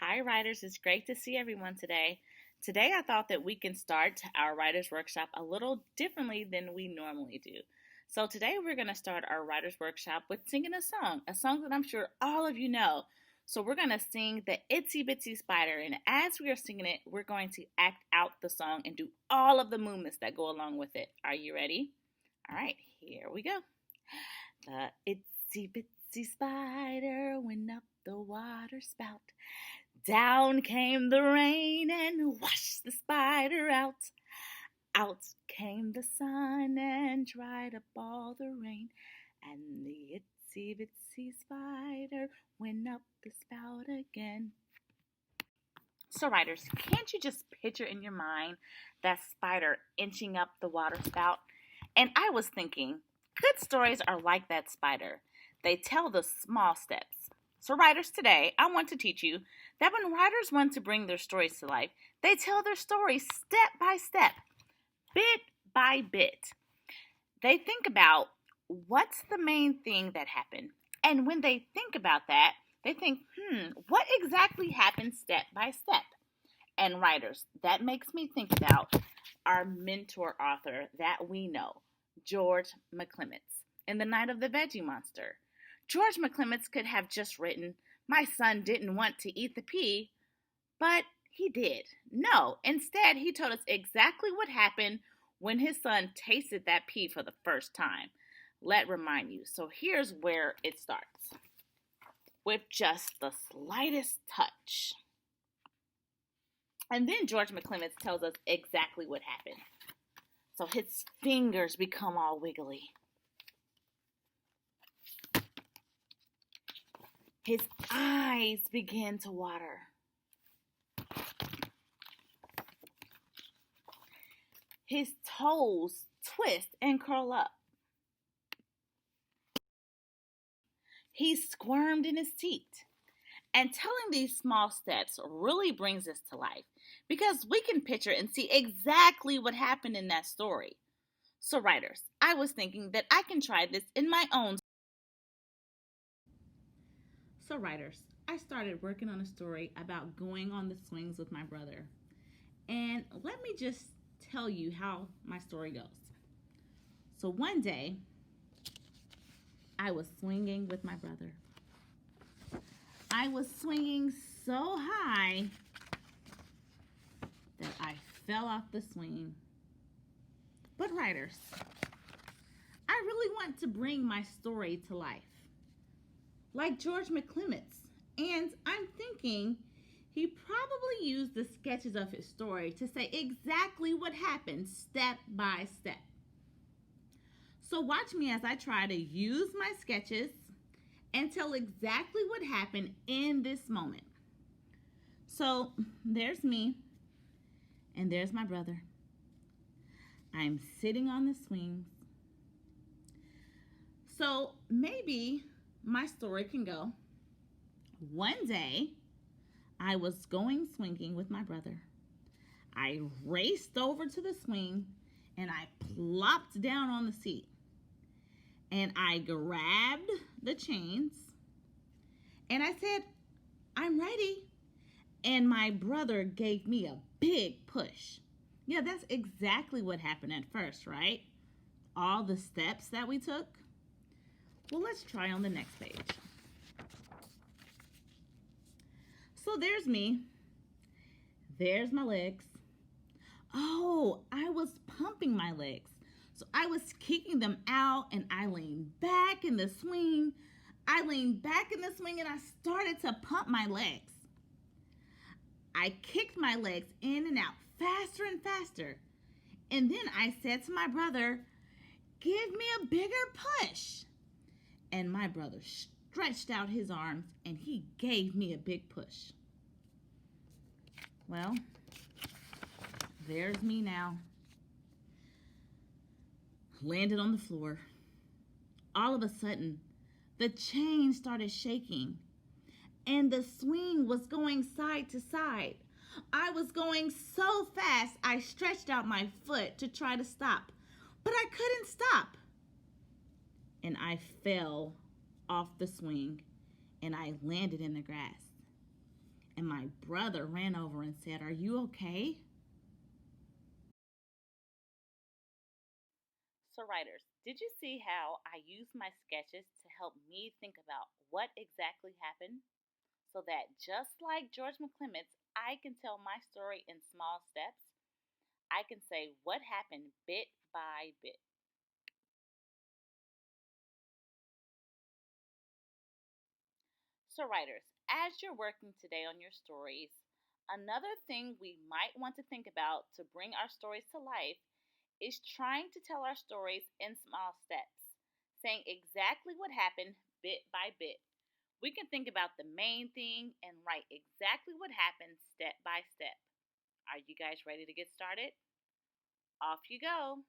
Hi, writers. It's great to see everyone today. Today, I thought that we can start our writers' workshop a little differently than we normally do. So, today we're going to start our writers' workshop with singing a song that I'm sure all of you know. So, we're going to sing the Itsy Bitsy Spider, and as we are singing it, we're going to act out the song and do all of the movements that go along with it. Are you ready? All right, here we go. The itsy bitsy spider went up the water spout. Down came the rain and washed the spider out. Out came the sun and dried up all the rain. And the itsy bitsy spider went up the spout again. So, writers, can't you just picture in your mind that spider inching up the water spout? And I was thinking, good stories are like that spider. They tell the small steps. So, writers, today I want to teach you that when writers want to bring their stories to life, they tell their stories step by step, bit by bit. They think about what's the main thing that happened. And when they think about that, they think, what exactly happened step by step? And writers, that makes me think about our mentor author that we know, George McClements, in The Night of the Veggie Monster. George McClements could have just written, "My son didn't want to eat the pea," but he did. No, instead, he told us exactly what happened when his son tasted that pea for the first time. Let remind you. So here's where it starts, with just the slightest touch. And then George McClements tells us exactly what happened. So his fingers become all wiggly. His eyes begin to water. His toes twist and curl up. He squirmed in his seat. And telling these small steps really brings us to life because we can picture and see exactly what happened in that story. So, writers, I was thinking that I can try this in my own. So, writers, I started working on a story about going on the swings with my brother. And let me just tell you how my story goes. So, one day, I was swinging with my brother. I was swinging so high that I fell off the swing. But writers, I really want to bring my story to life, like George McClements. And I'm thinking he probably used the sketches of his story to say exactly what happened step by step. So watch me as I try to use my sketches and tell exactly what happened in this moment. So there's me, and there's my brother. I'm sitting on the swings. So maybe my story can go, one day I was going swinging with my brother. I raced over to the swing and I plopped down on the seat. And I grabbed the chains and I said, "I'm ready." And my brother gave me a big push. Yeah, that's exactly what happened at first, right? All the steps that we took. Well, let's try on the next page. So there's me. There's my legs. Oh, I was pumping my legs. So I was kicking them out and I leaned back in the swing. I leaned back in the swing and I started to pump my legs. I kicked my legs in and out faster and faster. And then I said to my brother, "Give me a bigger push." And my brother stretched out his arms and he gave me a big push. Well, there's me now. Landed on the floor. All of a sudden, the chain started shaking and the swing was going side to side. I was going so fast, I stretched out my foot to try to stop, but I couldn't stop. And I fell off the swing and I landed in the grass. and my brother ran over and said, "Are you okay?" So, writers, did you see how I used my sketches to help me think about what exactly happened? So that just like George McClement's, I can tell my story in small steps. I can say what happened bit by bit. So, writers, as you're working today on your stories, another thing we might want to think about to bring our stories to life is trying to tell our stories in small steps, saying exactly what happened bit by bit. We can think about the main thing and write exactly what happened step by step. Are you guys ready to get started? Off you go.